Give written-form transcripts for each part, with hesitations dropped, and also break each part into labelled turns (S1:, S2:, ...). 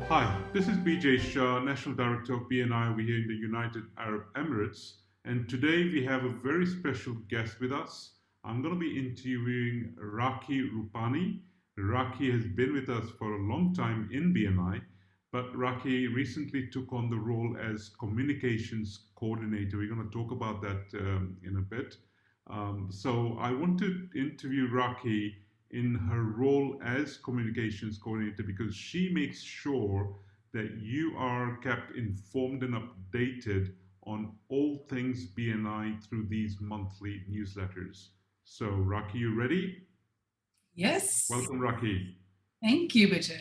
S1: Hi, this is Bijay, Shah, National Director of BNI over here in the United Arab Emirates. And today we have a very special guest with us. I'm going to be interviewing Raakhi Rupani. Raakhi has been with us for a long time in BNI, but Raakhi recently took on the role as Communications Coordinator. We're going to talk about that in a bit. So I want to interview Raakhi in her role as communications coordinator because she makes sure that you are kept informed and updated on all things BNI through these monthly newsletters. So, Raakhi, you ready?
S2: Yes.
S1: Welcome, Raakhi.
S2: Thank you, Bijay.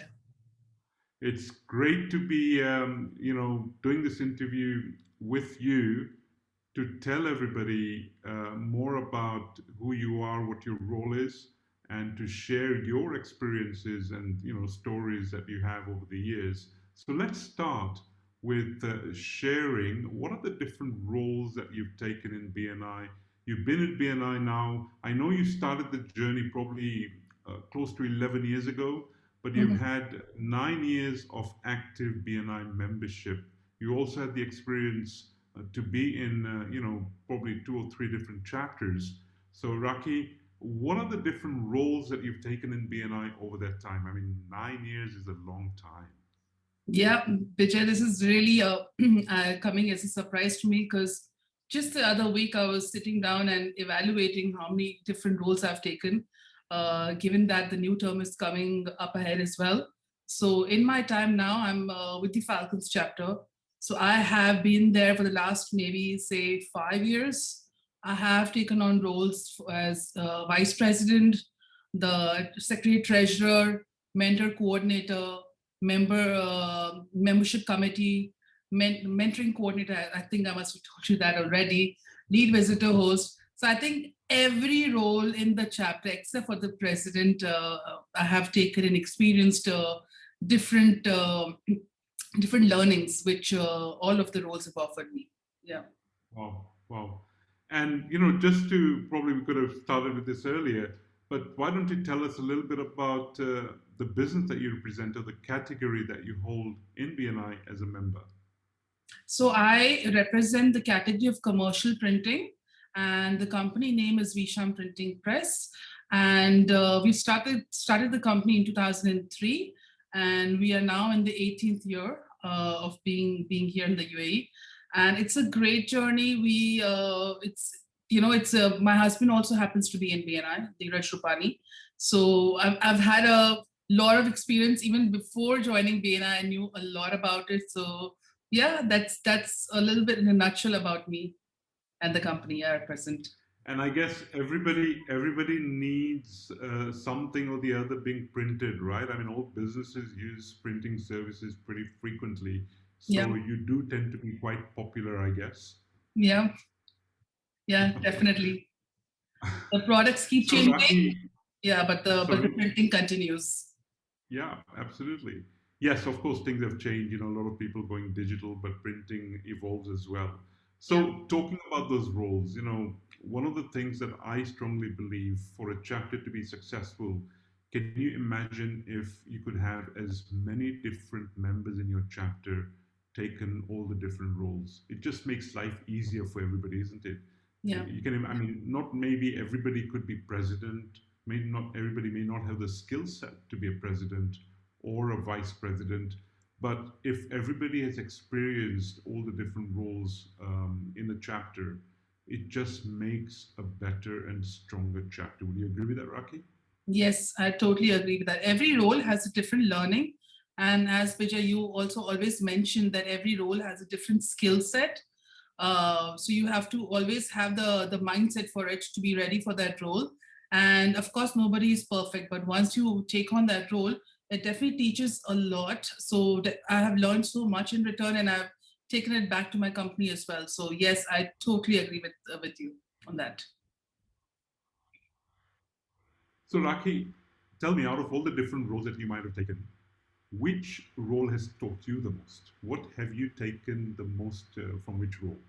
S1: It's great to be, doing this interview with you to tell everybody more about who you are, what your role is, and to share your experiences and stories that you have over the years. So let's start with sharing what are the different roles that you've taken in BNI. You've been at BNI now. I know you started the journey probably close to 11 years ago, but you've
S2: Mhm.
S1: had 9 years of active BNI membership. You also had the experience to be in, probably two or three different chapters. So, Raakhi, what are the different roles that you've taken in BNI over that time? I mean, 9 years is a long time.
S2: Yeah, Bijay, this is really coming as a surprise to me because just the other week I was sitting down and evaluating how many different roles I've taken, given that the new term is coming up ahead as well. So in my time now, I'm with the Falcons chapter. So I have been there for the last maybe say 5 years. I have taken on roles as vice president, the secretary treasurer, mentor coordinator, membership committee, mentoring coordinator. I think I must have told you that already. Lead visitor host. So I think every role in the chapter, except for the president, I have taken and experienced different different learnings, which all of the roles have offered me. Yeah.
S1: Wow, wow. And, just to probably we could have started with this earlier, but why don't you tell us a little bit about the business that you represent or the category that you hold in BNI as a member?
S2: So I represent the category of commercial printing, and the company name is Veesham Printing Press. And we started the company in 2003, and we are now in the 18th year of being here in the UAE. And it's a great journey. It's my husband also happens to be in BNI, Dheeraj Rupani. So I've had a lot of experience even before joining BNI. I knew a lot about it. So yeah, that's a little bit in a nutshell about me and the company I represent.
S1: And I guess everybody needs something or the other being printed, right? I mean, all businesses use printing services pretty frequently,
S2: Yeah,
S1: so you do tend to be quite popular, I guess.
S2: yeah, yeah, definitely. The products keep
S1: So,
S2: changing.
S1: Rafi,
S2: Yeah, but the
S1: sorry.
S2: printing continues.
S1: Yeah, absolutely. Yes, of course, things have changed. A lot of people going digital, but printing evolves as well.
S2: Yeah.
S1: So, talking about those roles, one of the things that I strongly believe for a chapter to be successful, can you imagine if you could have as many different members in your chapter taken all the different roles? It just makes life easier for everybody, isn't it?
S2: Yeah.
S1: You can, I mean, not maybe everybody could be president, may not everybody may not have the skill set to be a president or a vice president, but if everybody has experienced all the different roles in a chapter, it just makes a better and stronger chapter. Would you agree with that, Raakhi?
S2: Yes, I totally agree with that. Every role has a different learning. And as Bijay, you also always mentioned that every role has a different skill set. So you have to always have the mindset for it to be ready for that role. And of course, nobody is perfect, but once you take on that role, it definitely teaches a lot. So that I have learned so much in return, and I've taken it back to my company as well. So yes, I totally agree with you on that.
S1: So, Raakhi, tell me, out of all the different roles that you might have taken, which role has taught you the most? What have you taken the most from which role?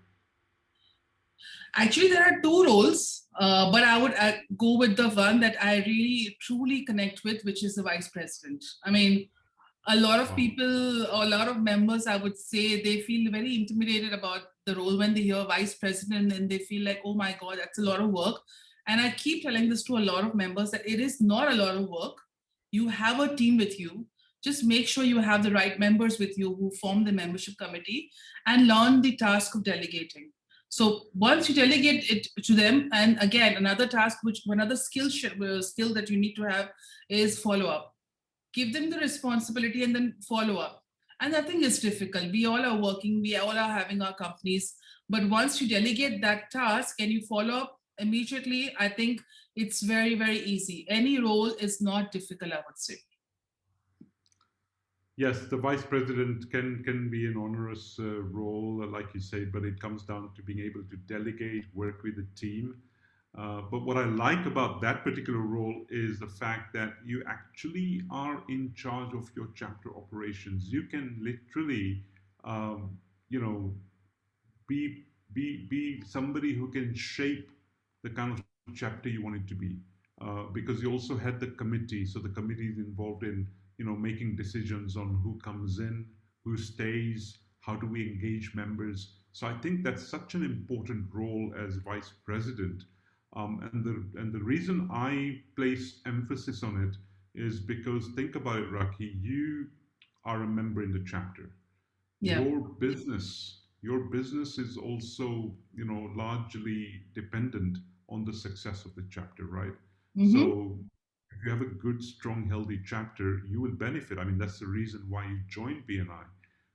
S2: Actually, there are two roles, but I would go with the one that I really truly connect with, which is the vice president. I mean, A lot of
S1: Wow.
S2: people, or a lot of members, I would say, they feel very intimidated about the role when they hear vice president, and they feel like, oh my God, that's a lot of work. And I keep telling this to a lot of members that it is not a lot of work. You have a team with you. Just make sure you have the right members with you who form the membership committee, and learn the task of delegating. So once you delegate it to them, and again, another task, which another skill that you need to have is follow up. Give them the responsibility and then follow up. And I think it's difficult. We all are working, we all are having our companies. But once you delegate that task and you follow up immediately, I think it's very, very easy. Any role is not difficult, I would say.
S1: Yes, the vice president can be an onerous role, like you said, but it comes down to being able to delegate, work with a team. But what I like about that particular role is the fact that you actually are in charge of your chapter operations. You can literally, um, you know, be somebody who can shape the kind of chapter you want it to be, because you also had the committee, so the committee is involved in making decisions on who comes in, who stays, how do we engage members. So I think that's such an important role as vice president, and the reason I place emphasis on it is because, think about it, Raki, you are a member in the chapter.
S2: Yeah.
S1: Your business is also largely dependent on the success of the chapter, right?
S2: Mm-hmm.
S1: So if you have a good, strong, healthy chapter, you will benefit. I mean, that's the reason why you joined BNI.
S2: Yeah,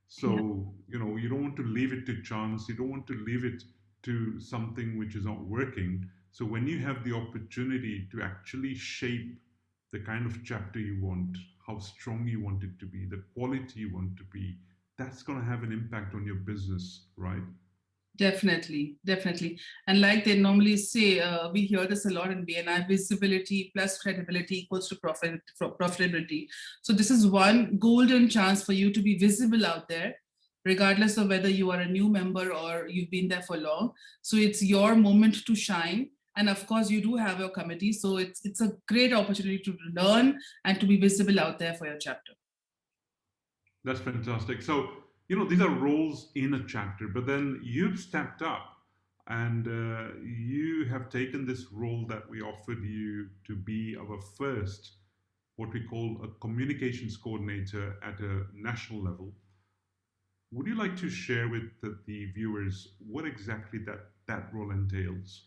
S1: So you don't want to leave it to chance, you don't want to leave it to something which is not working. So when you have the opportunity to actually shape the kind of chapter you want, how strong you want it to be, the quality you want to be, that's going to have an impact on your business, right?
S2: definitely, definitely. And like they normally say, we hear this a lot in BNI: visibility plus credibility equals to profitability. So this is one golden chance for you to be visible out there, regardless of whether you are a new member or you've been there for long. So it's your moment to shine. And of course, you do have your committee. So it's a great opportunity to learn and to be visible out there for your chapter.
S1: That's fantastic. So, these are roles in a chapter, but then you've stepped up and you have taken this role that we offered you to be our first, what we call a communications coordinator at a national level. Would you like to share with the viewers what exactly that role entails?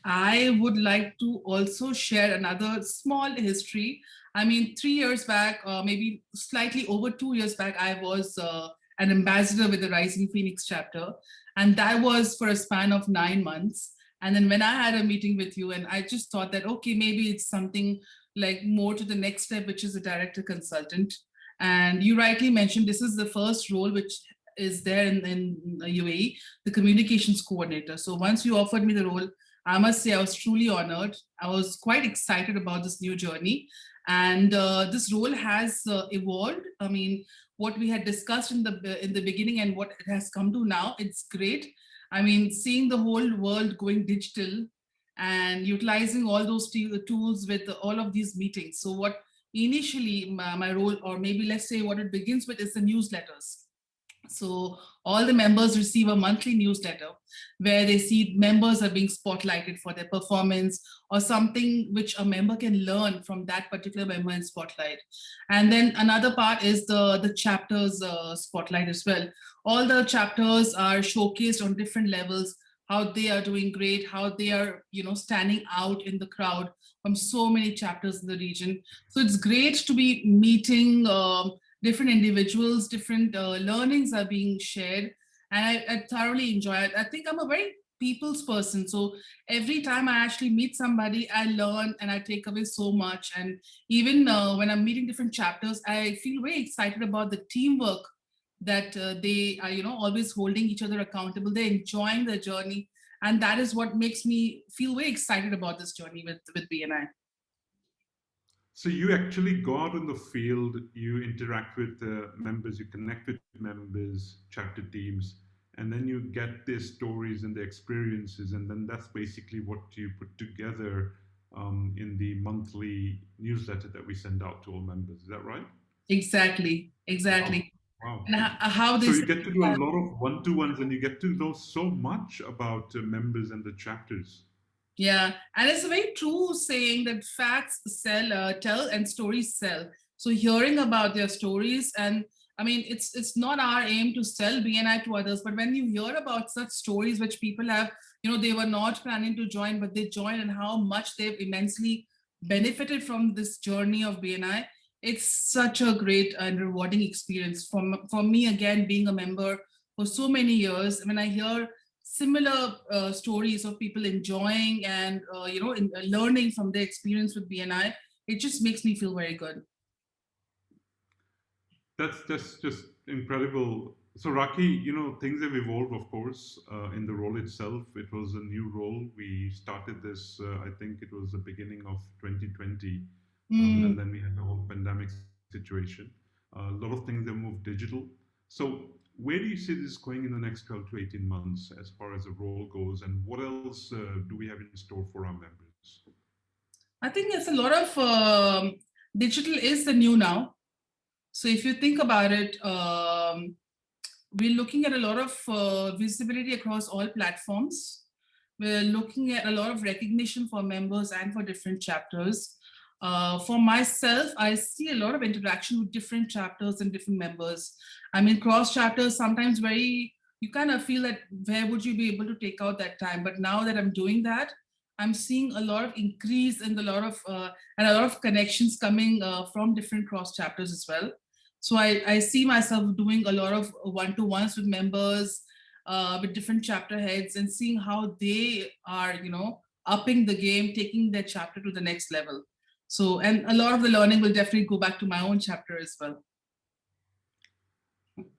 S2: I would like to also share another small history. I mean, 3 years back, maybe slightly over 2 years back, I was an ambassador with the Rising Phoenix chapter. And that was for a span of 9 months. And then when I had a meeting with you, and I just thought that, okay, maybe it's something like more to the next step, which is a director consultant. And you rightly mentioned this is the first role which is there in UAE, the communications coordinator. So once you offered me the role, I must say I was truly honored. I was quite excited about this new journey. And this role has evolved. I mean, what we had discussed in the beginning and what it has come to now, it's great. I mean, seeing the whole world going digital and utilizing all those tools with all of these meetings. So what initially my role, or maybe let's say what it begins with, is the newsletters. So all the members receive a monthly newsletter where they see members are being spotlighted for their performance or something which a member can learn from that particular member in spotlight. And then another part is the chapters spotlight as well. All the chapters are showcased on different levels, how they are doing great, how they are standing out in the crowd from so many chapters in the region. So it's great to be meeting different individuals, different learnings are being shared, and I thoroughly enjoy it. I think I'm a very people's person, so every time I actually meet somebody, I learn and I take away so much. And even when I'm meeting different chapters, I feel very excited about the teamwork that they are, always holding each other accountable. They're enjoying the journey, and that is what makes me feel very excited about this journey with BNI.
S1: So you actually go out in the field, you interact with members, you connect with members, chapter teams, and then you get their stories and their experiences, and then that's basically what you put together in the monthly newsletter that we send out to all members. Is that right?
S2: Exactly,
S1: Wow.
S2: exactly.
S1: Wow.
S2: And how
S1: So
S2: they
S1: you
S2: say,
S1: get to do a lot of one-to-ones and you get to know so much about members and the chapters.
S2: yeah, and it's a very true saying that facts tell, and stories sell. So hearing about their stories, and I mean, it's not our aim to sell BNI to others, but when you hear about such stories which people have, they were not planning to join, but they joined, and how much they've immensely benefited from this journey of BNI, it's such a great and rewarding experience. For me, again, being a member for so many years, when I hear similar stories of people enjoying and learning from their experience with BNI, it just makes me feel very good.
S1: That's just incredible. So Raki, things have evolved, of course, in the role itself. It was a new role. We started this, I think it was the beginning of 2020, and
S2: Mm.
S1: then we had the whole pandemic situation. A lot of things have moved digital. So where do you see this going in the next 12 to 18 months as far as the role goes, and what else do we have in store for our members?
S2: I think it's a lot of digital is the new now. So if you think about it, we're looking at a lot of visibility across all platforms. We're looking at a lot of recognition for members and for different chapters. For myself, I see a lot of interaction with different chapters and different members. I mean, cross chapters sometimes you kind of feel that where would you be able to take out that time? But now that I'm doing that, I'm seeing a lot of increase in and a lot of connections coming from different cross chapters as well. So I see myself doing a lot of one-to-ones with members, with different chapter heads, and seeing how they are, upping the game, taking their chapter to the next level. So, and a lot of the learning will definitely go back to my own chapter as well.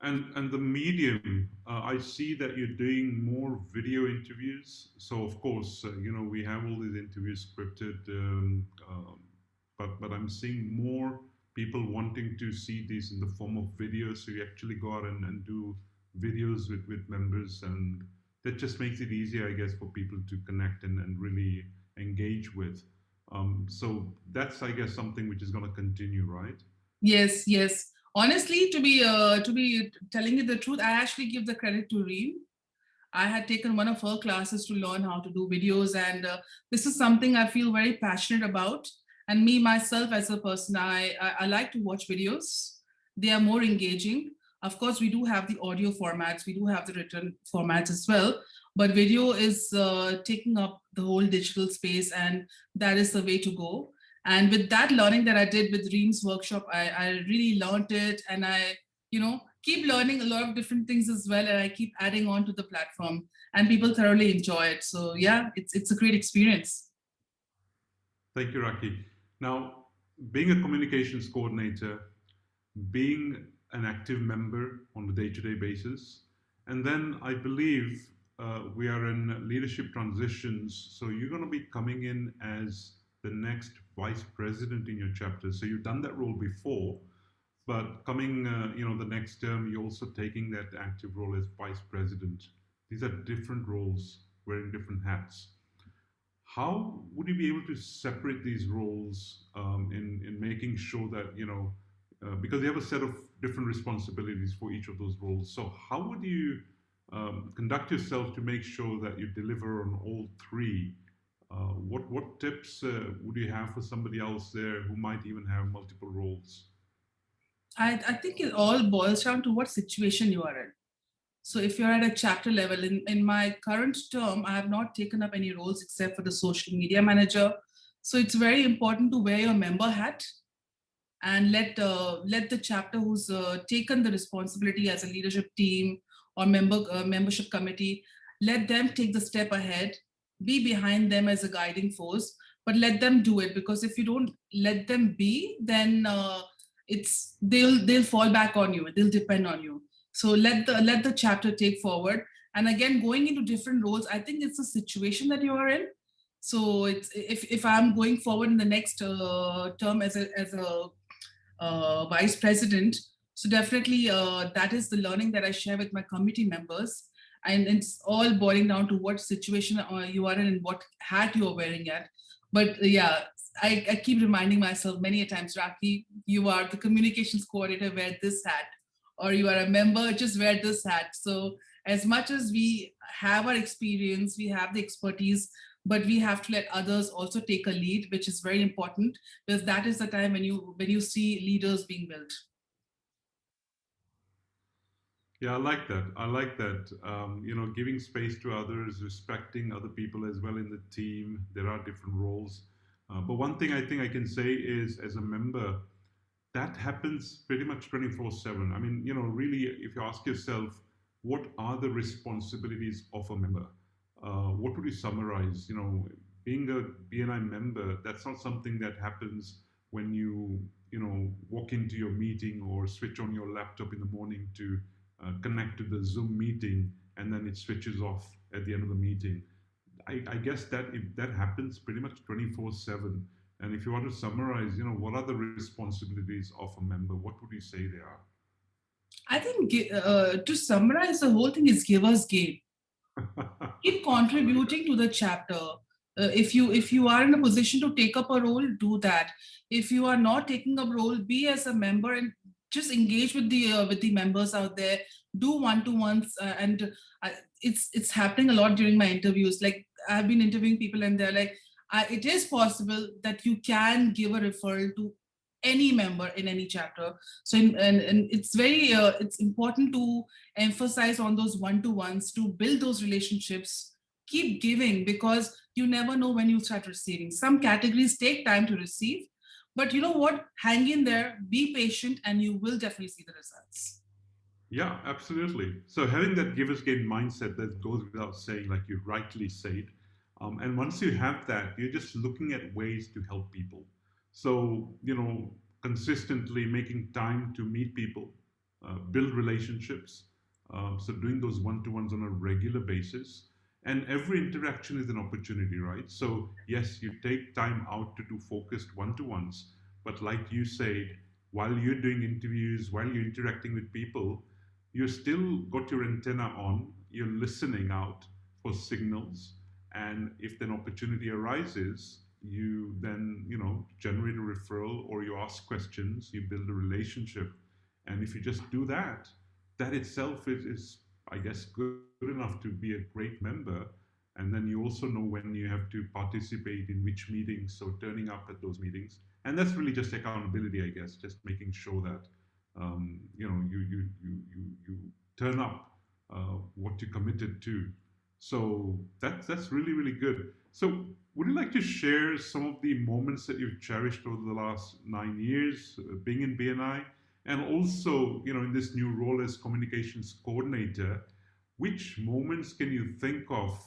S1: And the medium, I see that you're doing more video interviews. So of course, we have all these interviews scripted, but I'm seeing more people wanting to see these in the form of videos. So you actually go out and do videos with members, and that just makes it easier, I guess, for people to connect and really engage with. So that's, I guess, something which is going to continue, right?
S2: Yes, yes. Honestly, to be telling you the truth, I actually give the credit to Reem. I had taken one of her classes to learn how to do videos, and this is something I feel very passionate about. And me myself as a person, I like to watch videos. They are more engaging. Of course, we do have the audio formats, we do have the written formats as well, but video is taking up the whole digital space, and that is the way to go. And with that learning that I did with Reem's workshop, I really learned it, and I keep learning a lot of different things as well, and I keep adding on to the platform, and people thoroughly enjoy it. So yeah, it's a great experience.
S1: Thank you, Raki. Now, being a communications coordinator, being an active member on a day-to-day basis, and then I believe we are in leadership transitions. So you're going to be coming in as the next vice president in your chapter. So you've done that role before, but coming, the next term, you're also taking that active role as vice president. These are different roles, wearing different hats. How would you be able to separate these roles in making sure that because you have a set of different responsibilities for each of those roles, so how would you conduct yourself to make sure that you deliver on all three? What tips would you have for somebody else there who might even have multiple roles?
S2: I think it all boils down to what situation you are in. So if you're at a chapter level, in my current term, I have not taken up any roles except for the social media manager. So it's very important to wear your member hat and let the chapter who's taken the responsibility as a leadership team or membership committee, let them take the step ahead, be behind them as a guiding force, but let them do it, because if you don't let them be, then they'll fall back on you, they'll depend on you. So let the chapter take forward. And again, going into different roles, I think it's a situation that you are in. So it's if I'm going forward in the next term as a vice president. So definitely that is the learning that I share with my committee members. And it's all boiling down to what situation you are in and what hat you're wearing at. But yeah, I keep reminding myself many a times, Raakhi, you are the communications coordinator, wear this hat, or you are a member, just wear this hat. So as much as we have our experience, we have the expertise, but we have to let others also take a lead, which is very important, because that is the time when you see leaders being built.
S1: Yeah, I like that. I like that. Giving space to others, respecting other people as well in the team. There are different roles. But one thing I think I can say is, as a member, that happens pretty much 24/7. I mean, really, if you ask yourself, what are the responsibilities of a member? What would you summarize? Being a BNI member, that's not something that happens when you walk into your meeting or switch on your laptop in the morning to connect to the Zoom meeting and then it switches off at the end of the meeting. I guess that if that happens pretty much 24/7. And if you want to summarize, what are the responsibilities of a member? What would you say they are?
S2: I think to summarize the whole thing is give us game. Keep
S1: I like
S2: contributing to the chapter. If you are in a position to take up a role, do that. If you are not taking up role, be as a member and just engage with the members out there. Do one-to-ones, and it's happening a lot during my interviews. Like, I've been interviewing people and they're like, it is possible that you can give a referral to any member in any chapter. So and it's important to emphasize on those one-to-ones to build those relationships. Keep giving, because you never know when you'll start receiving. Some categories take time to receive, but you know what, hang in there, be patient, and you will definitely see the results.
S1: Yeah, absolutely. So having that give us gain mindset, that goes without saying, like you rightly said. And once you have that, you're just looking at ways to help people. So, consistently making time to meet people, build relationships. So doing those one-to-ones on a regular basis. And every interaction is an opportunity, right? So yes, you take time out to do focused one-to-ones. But like you said, while you're doing interviews, while you're interacting with people, you still got your antenna on, you're listening out for signals, and if an opportunity arises, you then generate a referral or you ask questions, you build a relationship. And if you just do that, that itself is I guess good enough to be a great member. And then you also know when you have to participate in which meetings, so turning up at those meetings. And that's really just accountability, I guess, just making sure that you turn up what you committed to. So that's really really good. So would you like to share some of the moments that you've cherished over the last 9 years being in BNI, and also in this new role as communications coordinator? Which moments can you think of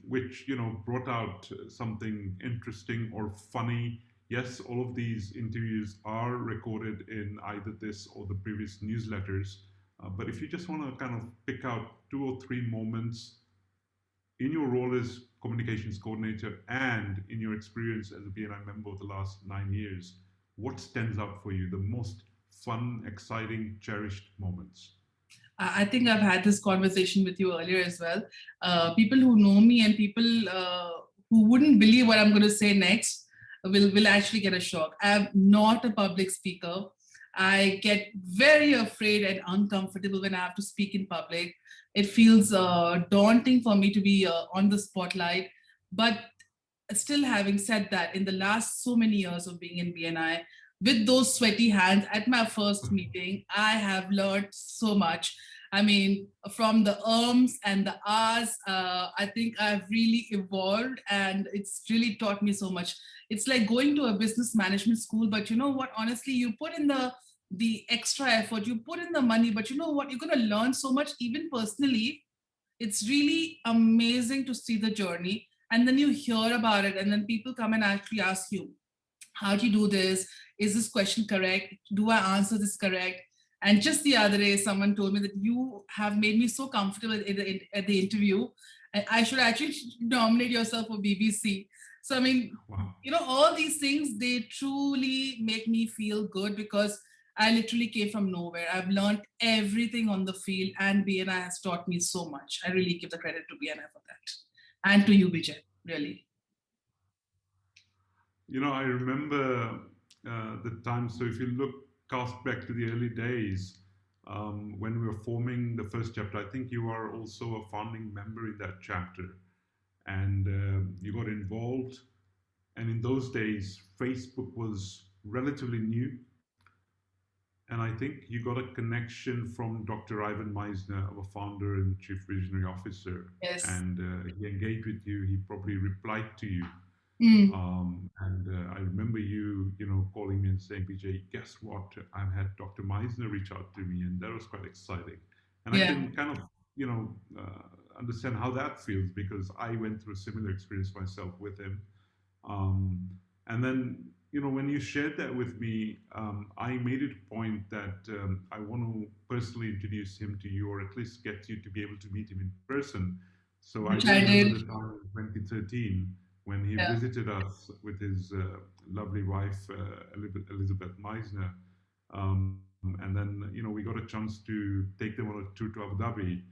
S1: which brought out something interesting or funny? Yes, all of these interviews are recorded in either this or the previous newsletters. But if you just want to kind of pick out 2 or 3 moments in your role as communications coordinator and in your experience as a BNI member of the last 9 years, what stands out for you? The most fun, exciting, cherished moments?
S2: I think I've had this conversation with you earlier as well. People who know me and people who wouldn't believe what I'm going to say next will actually get a shock. I'm not a public speaker. I get very afraid and uncomfortable when I have to speak in public. It feels daunting for me to be on the spotlight. But still, having said that, in the last so many years of being in BNI, with those sweaty hands at my first meeting, I have learned so much. I mean, from the ums and the ahs, I think I've really evolved, and it's really taught me so much. It's like going to a business management school, but you know what? Honestly, you put in the extra effort, you put in the money, but you know what? You're going to learn so much, even personally. It's really amazing to see the journey, and then you hear about it, and then people come and actually ask you, how do you do this? Is this question correct? Do I answer this correct? And just the other day, someone told me that you have made me so comfortable at the interview, and I should actually nominate yourself for BBC. So I mean,
S1: Wow.
S2: all these things, they truly make me feel good, because I literally came from nowhere. I've learned everything on the field, and BNI has taught me so much. I really give the credit to BNI for that, and to you, Bijay, really.
S1: I remember the time. So if you look cast back to the early days, when we were forming the first chapter, I think you are also a founding member in that chapter, and you got involved. And in those days, Facebook was relatively new, and I think you got a connection from Dr. Ivan Meisner, our founder and chief visionary officer,
S2: Yes.
S1: and he engaged with you. He probably replied to you.
S2: Mm.
S1: And I remember you calling me and saying, "BJ, guess what? I've had Dr. Meisner reach out to me," and that was quite exciting. And I
S2: Yeah.
S1: can kind of, understand how that feels because I went through a similar experience myself with him. Um, and then, when you shared that with me, I made it a point that I want to personally introduce him to you, or at least get you to be able to meet him in person. So I
S2: Which
S1: do
S2: I
S1: remember
S2: did.
S1: the time in 2013 when he
S2: Yeah.
S1: visited us with his lovely wife, Elizabeth Meisner. And then, we got a chance to take them on a tour to Abu Dhabi.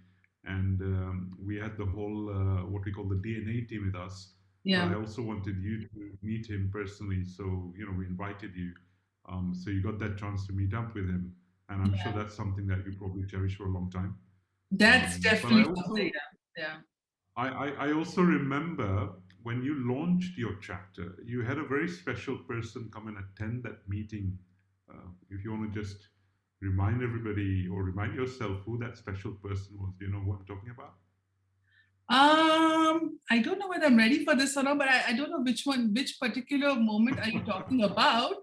S1: And we had the whole, what we call the DNA team with us, but
S2: Yeah.
S1: I also wanted you to meet him personally. So, we invited you. So you got that chance to meet up with him. And I'm sure
S2: Yeah.
S1: that's something that you probably cherish for a long time.
S2: That's
S1: But I
S2: definitely something.
S1: also,
S2: Yeah.
S1: I also remember when you launched your chapter, you had a very special person come and attend that meeting. If you want to just remind everybody or remind yourself who that special person was, do you know who I'm talking about?
S2: I don't know whether I'm ready for this or not, but I don't know which particular moment are you talking about.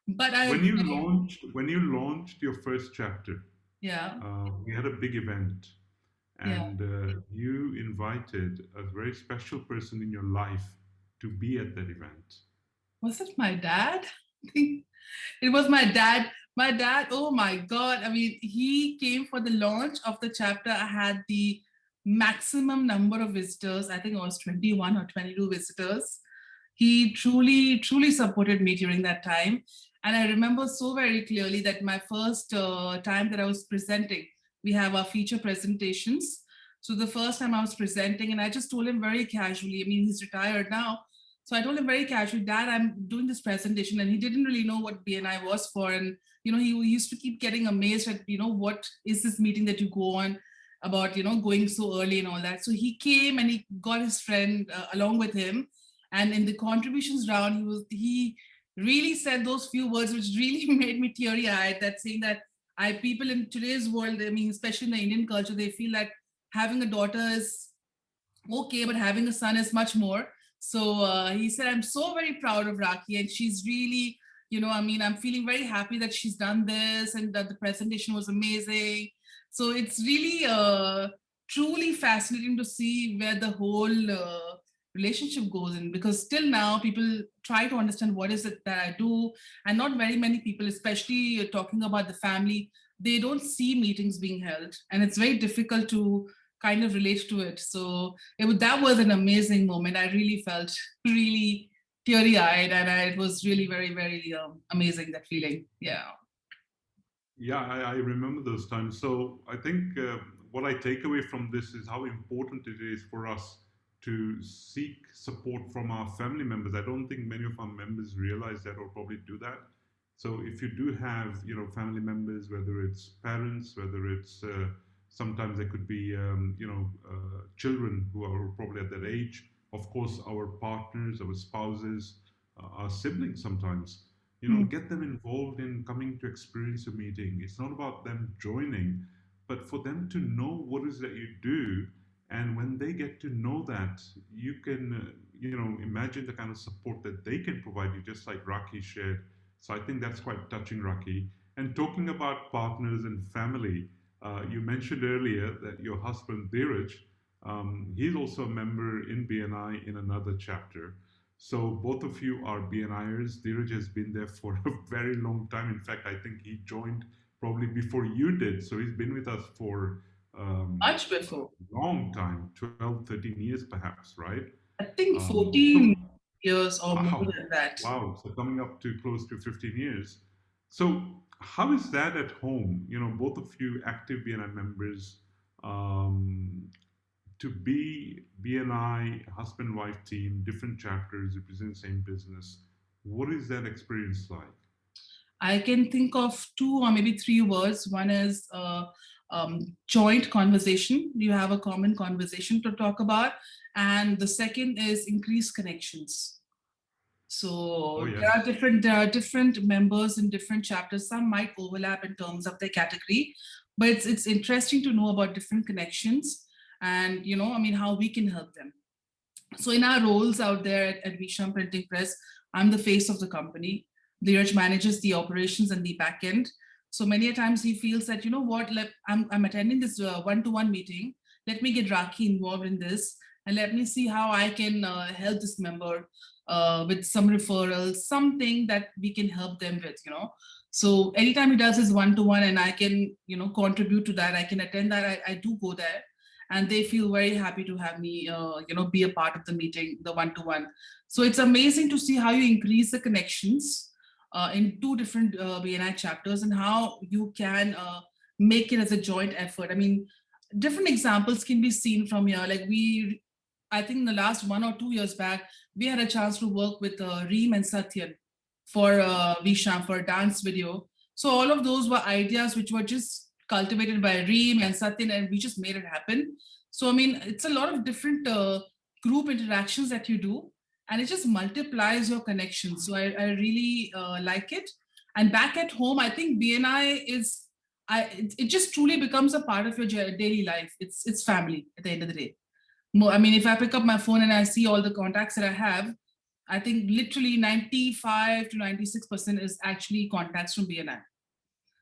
S2: But
S1: when
S2: I,
S1: you launched when you launched your first chapter,
S2: yeah,
S1: we had a big event,
S2: yeah.
S1: and you invited a very special person in your life to be at that event.
S2: Was it my dad? I think it was my dad. My dad, oh my God. I mean, he came for the launch of the chapter. I had the maximum number of visitors. I think it was 21 or 22 visitors. He truly, truly supported me during that time. And I remember so very clearly that my first time that I was presenting, we have our feature presentations. So the first time I was presenting, and I just told him very casually, I mean, he's retired now. So I told him very casually, Dad, I'm doing this presentation. And he didn't really know what BNI was for. And, he used to keep getting amazed at, what is this meeting that you go on about, going so early and all that. So he came and he got his friend along with him. And in the contributions round, he really said those few words, which really made me teary eyed. That saying that people in today's world, I mean, especially in the Indian culture, they feel that having a daughter is okay, but having a son is much more. So he said, I'm so very proud of Rakhi, and she's really, I mean, I'm feeling very happy that she's done this and that the presentation was amazing. So it's really truly fascinating to see where the whole relationship goes in, because still now people try to understand what is it that I do, and not very many people, especially talking about the family, they don't see meetings being held, and it's very difficult to kind of relate to it. So that was an amazing moment. I really felt really teary eyed, and it was really very, very amazing, that feeling. Yeah.
S1: Yeah, I remember those times. So I think what I take away from this is how important it is for us to seek support from our family members. I don't think many of our members realize that or probably do that. So if you do have, family members, whether it's parents, whether it's sometimes there could be, children who are probably at that age. Of course, our partners, our spouses, our siblings sometimes,
S2: Mm.
S1: get them involved in coming to experience a meeting. It's not about them joining, but for them to know what is that you do. And when they get to know that, you can, imagine the kind of support that they can provide you, just like Rakhi shared. So I think that's quite touching, Rakhi. And talking about partners and family, you mentioned earlier that your husband, Dheeraj, he's also a member in BNI in another chapter. So both of you are BNIers. Dheeraj has been there for a very long time. In fact, I think he joined probably before you did. So he's been with us for
S2: Much
S1: a
S2: before.
S1: long time, 12, 13 years perhaps, right?
S2: I think
S1: So,
S2: 14 years or more
S1: wow,
S2: than that.
S1: wow. So coming up to close to 15 years. So how is that at home? Both of you active BNI members. Um, to be BNI husband wife team, different chapters represent the same business. What is that experience like?
S2: I can think of 2 or maybe 3 words. One is joint conversation. You have a common conversation to talk about. And the second is increased connections.
S1: Oh,
S2: So
S1: yes.
S2: there are different members in different chapters. Some might overlap in terms of their category, but it's interesting to know about different connections and I mean how we can help them. So in our roles out there at Veesham Printing Press, I'm the face of the company. Dheeraj manages the operations and the back end. So many a times he feels that, I'm attending this one-to-one meeting. Let me get Raakhi involved in this and let me see how I can help this member with some referrals, something that we can help them with. So anytime he does his one-to-one and I can, contribute to that, I can attend that, I do go there and they feel very happy to have me be a part of the meeting, the one-to-one. So it's amazing to see how you increase the connections in two different BNI chapters and how you can make it as a joint effort. I mean, different examples can be seen from here. Like I think in the last 1 or 2 years back, we had a chance to work with Reem and Satyan for Visham for a dance video. So all of those were ideas which were just cultivated by Reem and Satyan, and we just made it happen. So I mean, it's a lot of different group interactions that you do, and it just multiplies your connections. So I really like it. And back at home, I think BNI is, it just truly becomes a part of your daily life. It's family at the end of the day. I mean, if I pick up my phone and I see all the contacts that I have, I think literally 95 to 96% is actually contacts from BNI.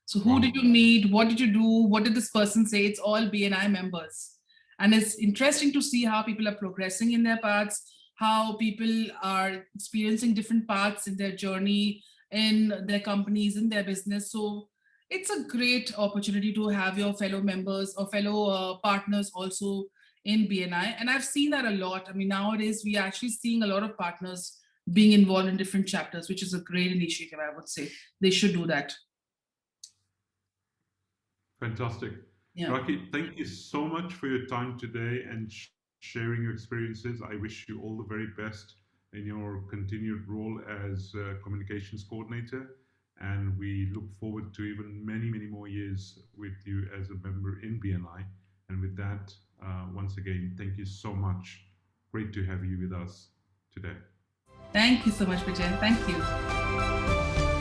S2: So who did
S1: Wow.
S2: you meet? What did you do? What did this person say? It's all BNI members. And it's interesting to see how people are progressing in their paths, how people are experiencing different paths in their journey, in their companies, in their business. So it's a great opportunity to have your fellow members or fellow partners also in BNI. And I've seen that a lot. I mean, nowadays we are actually seeing a lot of partners being involved in different chapters, which is a great initiative, I would say. They should do that.
S1: Fantastic.
S2: Yeah.
S1: Raakhi, thank you so much for your time today and sharing your experiences. I wish you all the very best in your continued role as communications coordinator. And we look forward to even many, many more years with you as a member in BNI. And with that, once again, thank you so much. Great to have you with us today.
S2: Thank you so much, Bijay. Thank you.